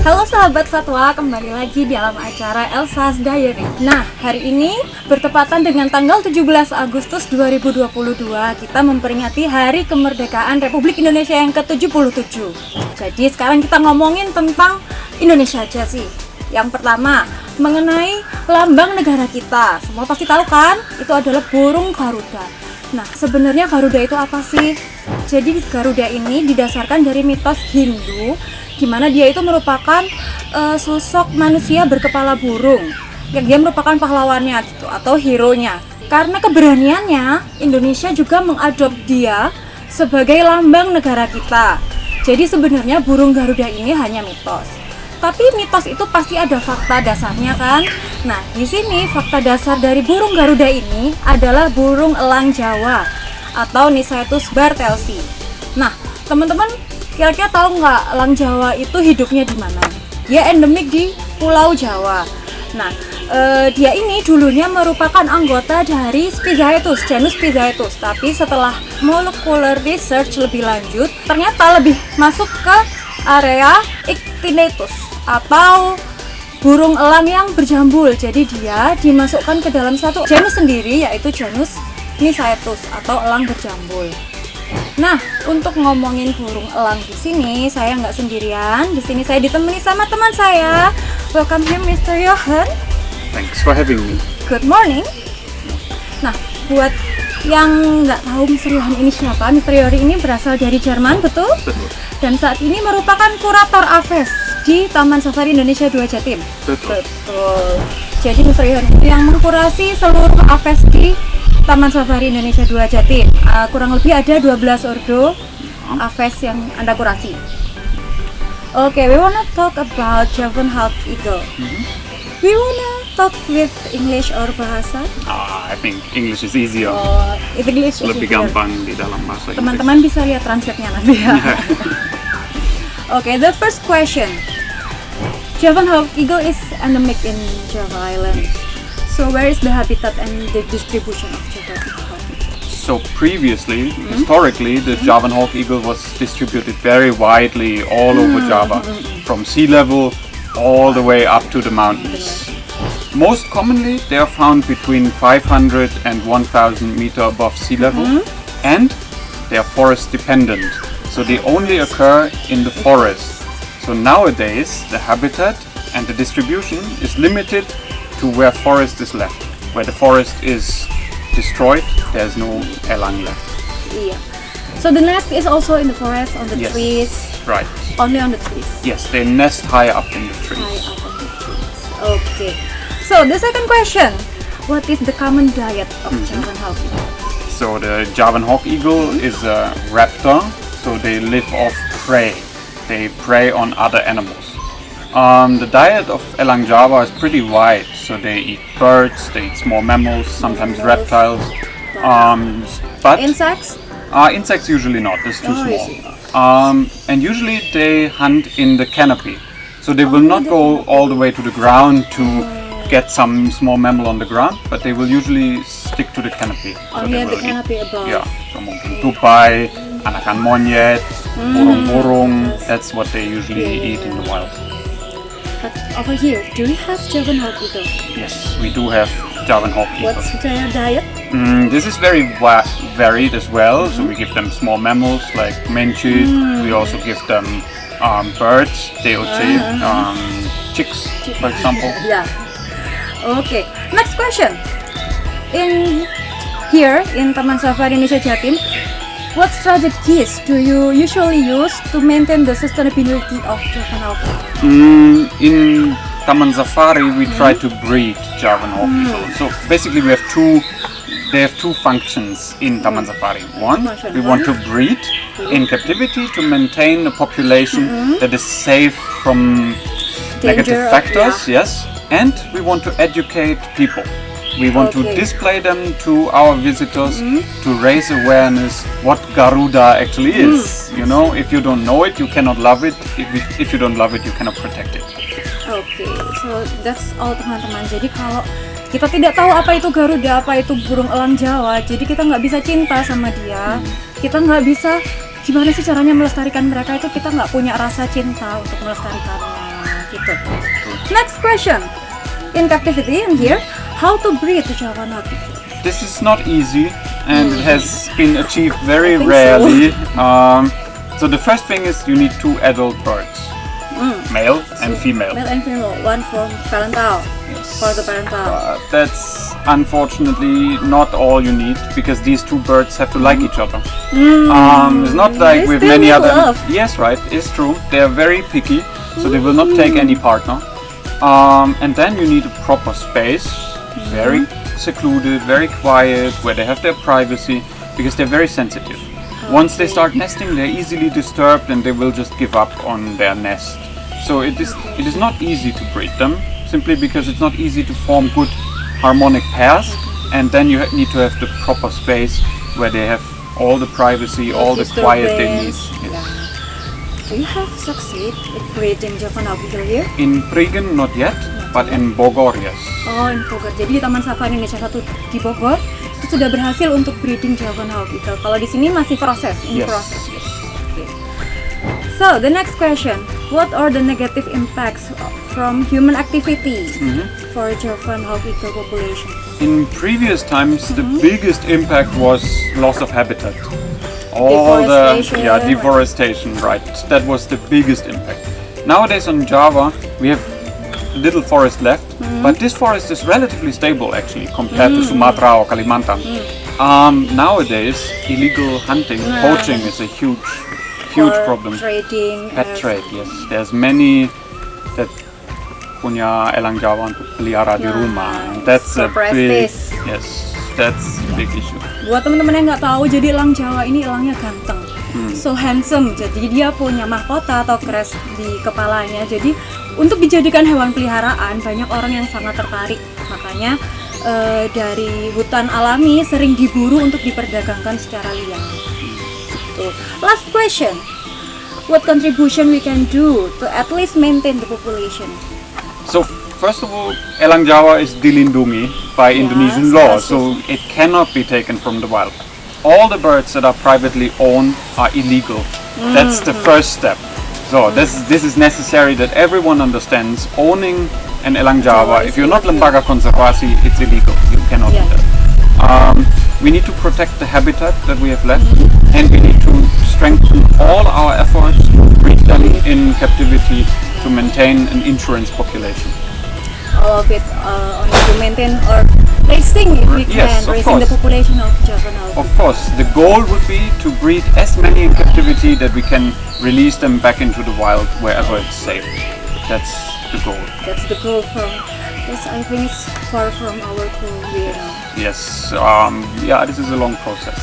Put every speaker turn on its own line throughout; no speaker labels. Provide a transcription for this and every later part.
Halo sahabat Satwa, kembali lagi di dalam acara Elsa's Diary. Nah, hari ini bertepatan dengan tanggal 17 Agustus 2022, kita memperingati Hari Kemerdekaan Republik Indonesia yang ke-77. Jadi sekarang kita ngomongin tentang Indonesia aja sih. Yang pertama, mengenai lambang negara kita. Semua pasti tahu kan? Itu adalah burung Garuda. Nah, sebenarnya Garuda itu apa sih? Jadi Garuda ini didasarkan dari mitos Hindu, di mana dia itu merupakan sosok manusia berkepala burung. Dia merupakan pahlawannya gitu, atau hero-nya. Karena keberaniannya, Indonesia juga mengadop dia sebagai lambang negara kita. Jadi sebenarnya burung Garuda ini hanya mitos. Tapi mitos itu pasti ada fakta dasarnya kan? Nah, di sini fakta dasar dari burung Garuda ini adalah burung elang Jawa atau Nicetus bartelsi. Nah, teman-teman kira-kira tahu nggak elang Jawa itu hidupnya di mana? Dia endemik di Pulau Jawa. Nah, dia ini dulunya merupakan anggota dari Spizaetus, genus Spizaetus. Tapi setelah molecular research lebih lanjut, ternyata lebih masuk ke area Ictinatus atau burung elang yang berjambul. Jadi dia dimasukkan ke dalam satu genus sendiri, yaitu genus Nicetus atau elang berjambul. Nah, untuk ngomongin burung elang di sini, saya nggak sendirian. Di sini saya ditemani sama teman saya. Welcome him, Mr. Johan.
Thanks for having me.
Good morning. Nah, buat yang nggak tahu Mr. Johan ini siapa, Mr. Johan ini berasal dari Jerman, betul?
Betul.
Dan saat ini merupakan kurator AVES di Taman Safari Indonesia 2 Jatim.
Betul.
Betul. Jadi Mr. Johan itu yang mengkurasi seluruh AVES di Taman Safari Indonesia 2 Jatim. Kurang lebih ada 12 ordo AVES yang Anda kurasi. Okay, we wanna talk about Javanhulk eagle. We wanna talk with English or bahasa?
I think English is easier.
English
Lebih
easier.
gampang di dalam bahasa Inggris.
Teman-teman bisa lihat translate-nya nanti ya. Okay, the first question. Javanhulk eagle is endemic in Java Island. So where is the habitat and the distribution of Javanhulk?
So previously, historically, the Javanhulk eagle was distributed very widely all over Java, from sea level all the way up to the mountains. Most commonly, they are found between 500 and 1,000 meter above sea level, and they are forest dependent. So they only occur in the forest. So nowadays, the habitat and the distribution is limited to where forest is left. Where the forest is destroyed, there's no elang left.
Yeah. So the nest is also in the forest, on the
Yes.
trees,
Right.
only on the trees.
Yes, they nest high up in the trees.
High up on the trees. Okay. So the second question, what is the common diet of Javanhulk eagle?
So the Javanhulk eagle is a raptor, so they live off prey. They prey on other animals. The diet of elang Java is pretty wide, so they eat birds, they eat small mammals, sometimes reptiles, but
Insects?
insects usually not, it's too small.
Usually not.
And usually they hunt in the canopy, so they will not go all the way to the ground to get some small mammal on the ground, but they will usually stick to the canopy. So
Only
they
at the
will eat-
canopy above.
Yeah, so mungkin tupai, anakan monyet, burung-burung, that's what they usually eat in the wild.
But over here, do we have Javanhulk eagle?
Yes, we do have Javanhulk eagle.
What's their diet?
This is very varied as well, so we give them small mammals like menchit, we also give them birds, DOC, chicks, for example.
Yeah. Okay. Next question. In here in Taman Safari Indonesia Jatim, what strategies do you usually use to maintain the sustainability of Javanhulk?
In Taman Safari, we try to breed Javanhulk eagle. So basically, they have two functions in Taman Safari. One, we want to breed in captivity to maintain a population that is safe from
Danger
negative
of-
factors, yes, and we want to educate people. We want to
Okay.
display them to our visitors to raise awareness what Garuda actually is. You know, if you don't know it, you cannot love it. If you don't love it, you cannot protect it.
Oke, so that's all teman-teman. Jadi kalau kita tidak tahu apa itu Garuda, apa itu burung elang Jawa, jadi kita nggak bisa cinta sama dia. Kita nggak bisa gimana sih caranya melestarikan mereka, itu kita nggak punya rasa cinta untuk melestarikannya. gitu. Next question. In captivity in here, how to breed the Javan Hawk Eagle?
This is not easy, and it has been achieved very
I think
rarely. So the first thing is you need 2 adult birds, male and female.
Male and female, one from parental, for the parental.
That's unfortunately not all you need, because these 2 birds have to like each other. It's not like
They
with
still
many
need
other.
love.
Yes, right. It's true. They are very picky, so they will not take any partner. And then you need a proper space, very secluded, very quiet, where they have their privacy, because they're very sensitive. Once they start nesting, they're easily disturbed, and they will just give up on their nest. So it is not easy to breed them, simply because it's not easy to form good harmonic pairs, and then you need to have the proper space where they have all the privacy, all the quiet they need.
Yeah. Do you have succeed in breeding Javan Hawk Eagle here?
In Prigen, not yet, but in Bogor, yes.
Oh, in Bogor. Jadi di Taman Safari Indonesia 1 di Bogor itu sudah berhasil untuk breeding Javan Hawk Eagle. Kalau di sini masih proses, in
Yes.
process. Okay. So, the next question. What are the negative impacts from human activity for Javan Hawk Eagle population?
In previous times, the biggest impact was loss of habitat. All
Deforestation.
deforestation, right. That was the biggest impact. Nowadays on Java, we have little forest left, but this forest is relatively stable actually compared to Sumatra or Kalimantan. Nowadays, illegal hunting, poaching is a huge
For
problem.
trading.
Pet trade, yes. There's many that punya elang Jawa untuk pelihara di rumah. That's a
for
big,
prestige.
yes, that's a big issue.
Buat teman-teman yang nggak tahu, jadi elang Jawa ini elangnya ganteng, so handsome. Jadi dia punya mahkota atau crest di kepalanya. Jadi untuk dijadikan hewan peliharaan, banyak orang yang sangat tertarik. Makanya dari hutan alami sering diburu untuk diperdagangkan secara liar. Last question. What contribution we can do to at least maintain the population?
So first of all, elang Jawa is dilindungi by Indonesian law, so it cannot be taken from the wild. All the birds that are privately owned are illegal. That's the first step. So this is necessary that everyone understands. Owning an elang Jawa, if you're not lembaga konservasi, it's illegal. You cannot do that. We need to protect the habitat that we have left, and we need to strengthen all our efforts to breed them in captivity to maintain an insurance population.
All of it only to maintain or raising, if we can,
Yes, of
raising the
course.
population of Javan Hawk.
Of course, the goal would be to breed as many in captivity that we can release them back into the wild wherever it's safe. That's the goal.
That's the goal from. Yes, I think it's far from our goal here now.
Yes, this is a long process.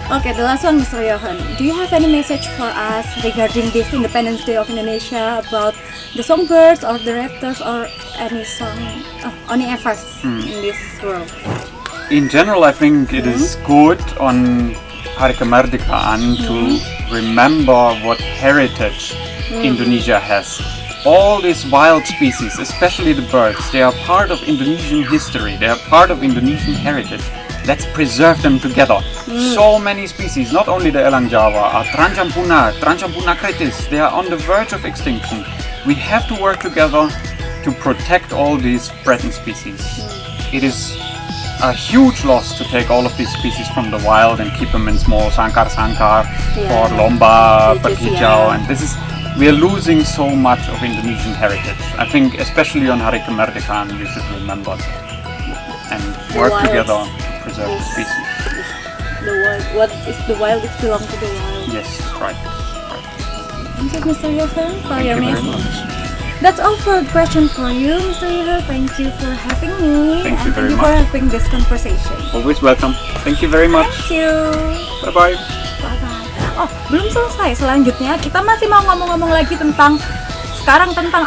Okay, the last one, Mr. Johan. Do you have any message for us regarding this Independence Day of Indonesia about the songbirds or the raptors or any song, any efforts in this world?
In general, I think it is good on Hari Kemerdekaan to remember what heritage Indonesia has. All these wild species, especially the birds, they are part of Indonesian history, they are part of Indonesian heritage. Let's preserve them together. So many species, not only the elang Jawa, Tranchampuna critis, they are on the verge of extinction. We have to work together to protect all these threatened species. It is a huge loss to take all of these species from the wild and keep them in small sangkar-sangkar for lomba, berhijau, and we are losing so much of Indonesian heritage. I think especially on Hari Kemerdekaan we should remember that and work together to preserve the species.
The wild, what is the wild? It belongs to the wild.
Yes, right.
Thank you, Mr. Johan, for your
Thank you very
message.
much.
That's all for the question for you, Mr. Johan. Thank you for having me.
Thank you
and
very
thank you for
much.
having this conversation.
Always welcome. Thank you very much.
Thank you.
Bye-bye.
Bye-bye. Oh, belum selesai. Selanjutnya kita masih mau ngomong-ngomong lagi tentang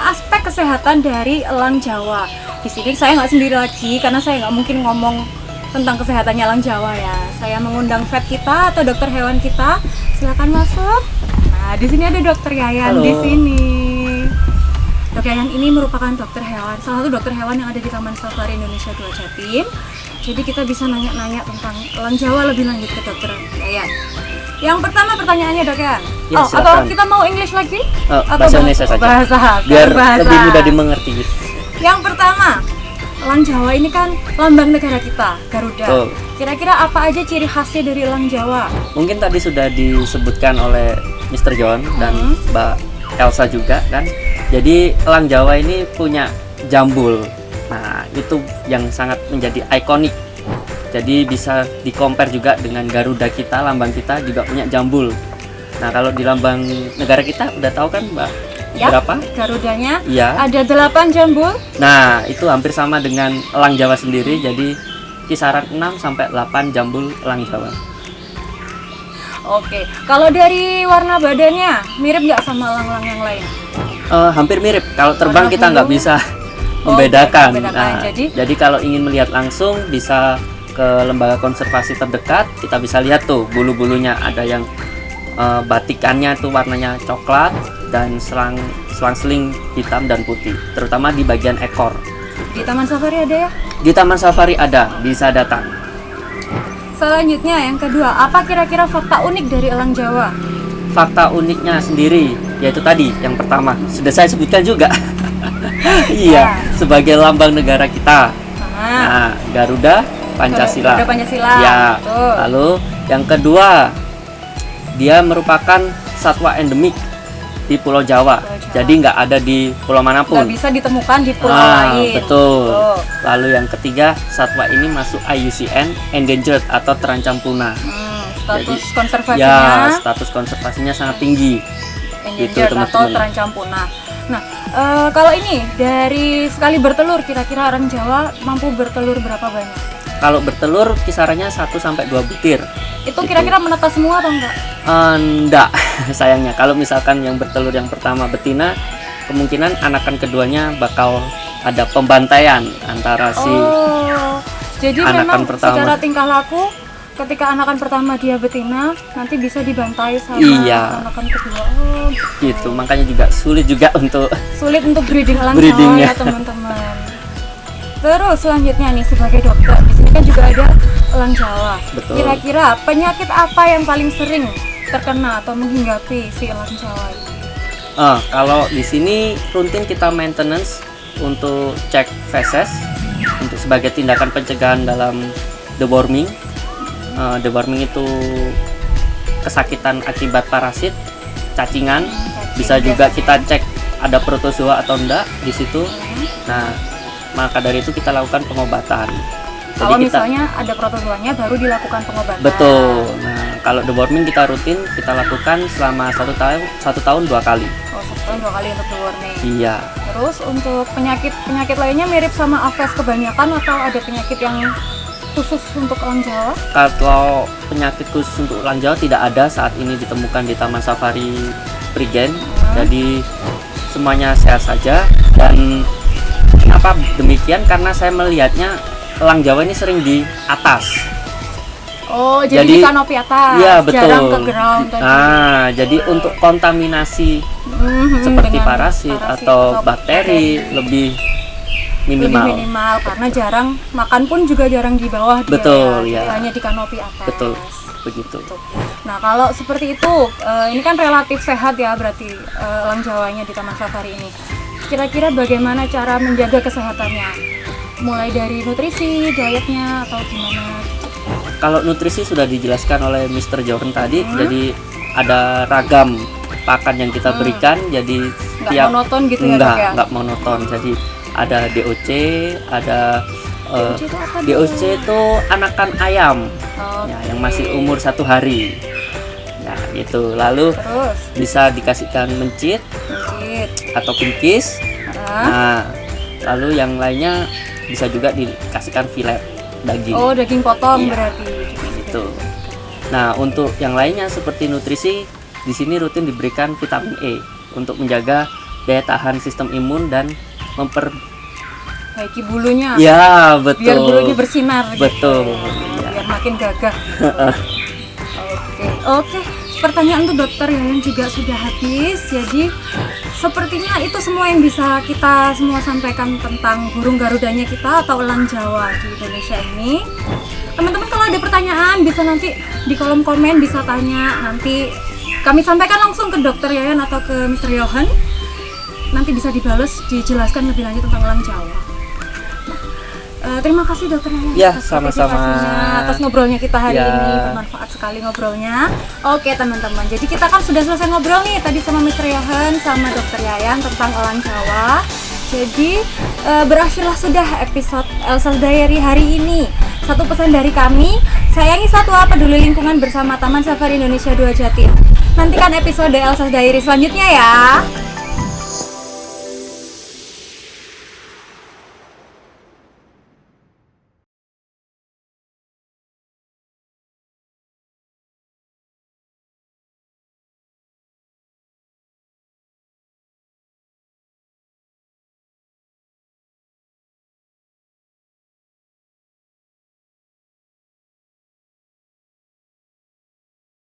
aspek kesehatan dari elang Jawa. Di sini saya nggak sendiri lagi karena saya nggak mungkin ngomong tentang kesehatannya elang Jawa ya. Saya mengundang vet kita atau dokter hewan kita. Silakan masuk. Nah, di sini ada dokter Yayan. Di sini. Dok Yayan ini merupakan dokter hewan, salah satu dokter hewan yang ada di Taman Safari Indonesia 2 Jatim. Jadi kita bisa nanya-nanya tentang elang Jawa lebih lanjut ke dokter Yayan. Yang pertama pertanyaannya dok ya.
Ya,
atau
silakan.
kita mau English lagi? Atau
Bahasa Indonesia saja.
Bahasa.
Biar
bahasa.
lebih mudah dimengerti.
Yang pertama, elang Jawa ini kan lambang negara kita, Garuda.
Betul.
Kira-kira apa aja ciri khasnya dari elang Jawa?
Mungkin tadi sudah disebutkan oleh Mr. John dan Mbak Elsa juga kan. Jadi elang Jawa ini punya jambul. Nah, itu yang sangat menjadi ikonik. Jadi bisa di-compare juga dengan Garuda kita, lambang kita juga punya jambul. Nah, kalau di lambang negara kita udah tahu kan Mbak?
Ya,
Berapa?
Garudanya
Iya.
ada 8 jambul.
Nah, itu hampir sama dengan elang Jawa sendiri. Jadi kisaran 6 sampai 8 jambul elang Jawa.
Oke, kalau dari warna badannya mirip nggak sama elang-elang yang lain?
Hampir mirip. Kalau terbang
Warna
kita nggak
bulu.
bisa
Oh,
membedakan.
membedakan.
Nah,
Jadi?
jadi kalau ingin melihat langsung bisa ke lembaga konservasi terdekat. Kita bisa lihat tuh bulu-bulunya. Ada yang batikannya tuh warnanya coklat dan selang-seling hitam dan putih. Terutama di bagian ekor.
Di Taman Safari ada ya?
Di Taman Safari ada, bisa datang.
Selanjutnya yang kedua, apa kira-kira fakta unik dari elang Jawa?
Fakta uniknya sendiri yaitu tadi yang pertama sudah saya sebutkan juga. Iya, sebagai lambang negara kita. Nah, Garuda Pancasila.
Garuda Pancasila.
Ya.
Betul.
Lalu yang kedua, dia merupakan satwa endemik di Pulau Jawa.
Pulau Jawa.
Jadi nggak ada di pulau manapun.
Nggak bisa ditemukan di pulau lain.
Betul.
Oh.
Lalu yang ketiga, satwa ini masuk IUCN Endangered atau terancam punah.
Status
Jadi,
konservasinya
Ya, status konservasinya sangat tinggi.
endangered
Gitu,
atau
teman-teman.
terancam punah. Nah, kalau ini dari sekali bertelur kira-kira elang Jawa mampu bertelur berapa banyak?
Kalau bertelur kisarannya 1 sampai 2 butir.
Itu kira-kira menetas semua atau enggak?
Enggak, sayangnya. Kalau misalkan yang bertelur yang pertama betina, kemungkinan anakan keduanya bakal ada pembantaian antara si
Oh, jadi
anakan
memang
pertama.
secara tingkah laku ketika anakan pertama dia betina nanti bisa dibantai sama
Iya.
anakan kedua. Oh,
gitu. Makanya juga sulit juga untuk
sulit untuk breeding elang Jawa
Breedingnya.
ya teman-teman. Terus selanjutnya nih sebagai dokter di sini kan juga ada elang Jawa.
Betul.
Kira-kira penyakit apa yang paling sering terkena atau menghinggapi si elang Jawa ini?
kalau di sini rutin kita maintenance untuk cek feses untuk sebagai tindakan pencegahan dalam deworming. Deworming itu kesakitan akibat parasit, cacingan. Bisa juga kita cek ada protozoa atau enggak di situ. Nah, maka dari itu kita lakukan pengobatan.
Kalau
Jadi kita
misalnya ada protozoanya baru dilakukan pengobatan.
betul. Nah, kalau deworming kita rutin kita lakukan selama 1 tahun 2 kali.
Oh, setahun 2 kali untuk deworming.
Iya.
Terus untuk penyakit lainnya mirip sama Aves kebanyakan atau ada penyakit yang khusus untuk elang Jawa?
Kalau penyakit khusus untuk elang Jawa tidak ada saat ini ditemukan di Taman Safari Prigen. Jadi semuanya sehat saja. Dan kenapa demikian? Karena saya melihatnya elang Jawa ini sering di atas.
Oh, jadi di kanopi atas,
Iya, betul.
jarang ke ground tadi.
Jadi untuk kontaminasi seperti
dengan
parasit atau bakteri lebih
lebih
minimal.
minimal karena jarang makan pun juga jarang di bawah dia,
Betul,
ya.
ya.
Hanya di kanopi atas.
Betul, begitu.
Nah, kalau seperti itu, ini kan relatif sehat ya berarti elang Jawanya di Taman Safari ini. Kira-kira bagaimana cara menjaga kesehatannya? Mulai dari nutrisi, dietnya, atau gimana?
Kalau nutrisi sudah dijelaskan oleh Mr. John tadi, jadi ada ragam pakan yang kita berikan, jadi
Nggak monoton gitu ya, Dok, ya?
nggak monoton. Jadi ada DOC, ada
DOC itu apa, Dok?
DOC itu anakan ayam,
Oke.
ya, yang masih umur 1 hari. Nah, itu lalu
Terus,
bisa dikasihkan mencit
mencit.
atau pinkis.
Ah.
Nah, lalu yang lainnya bisa juga dikasihkan filet daging.
Oh, daging potong
Iya.
berarti.
Gitu. Nah, untuk yang lainnya seperti nutrisi, di sini rutin diberikan vitamin E untuk menjaga daya tahan sistem imun dan
Baiki bulunya.
Ya, betul.
Biar bulunya bersinar.
Betul.
Gitu.
Ya.
Biar makin gagah. Oke. Pertanyaan untuk dokter yang juga sudah habis. Jadi sepertinya itu semua yang bisa kita semua sampaikan tentang burung garudanya kita atau elang Jawa di Indonesia ini. Teman-teman kalau ada pertanyaan bisa nanti di kolom komen, bisa tanya, nanti kami sampaikan langsung ke Dr. Yayan atau ke Mr. Johan. Nanti bisa dibalas, dijelaskan lebih lanjut tentang elang Jawa. Terima kasih Dr. Yayan
Ya,
atas
sama-sama.
partisipasinya, atas ngobrolnya kita hari
Ya.
ini, bermanfaat sekali ngobrolnya. Oke teman-teman, jadi kita kan sudah selesai ngobrol nih tadi sama Mr. Johan sama Dr. Yayan tentang elang Jawa. Jadi berakhirlah sudah episode Elsa's Diary hari ini. Satu pesan dari kami, sayangi satwa, peduli lingkungan bersama Taman Safari Indonesia 2 Jatim. Nantikan episode Elsa's Diary selanjutnya ya.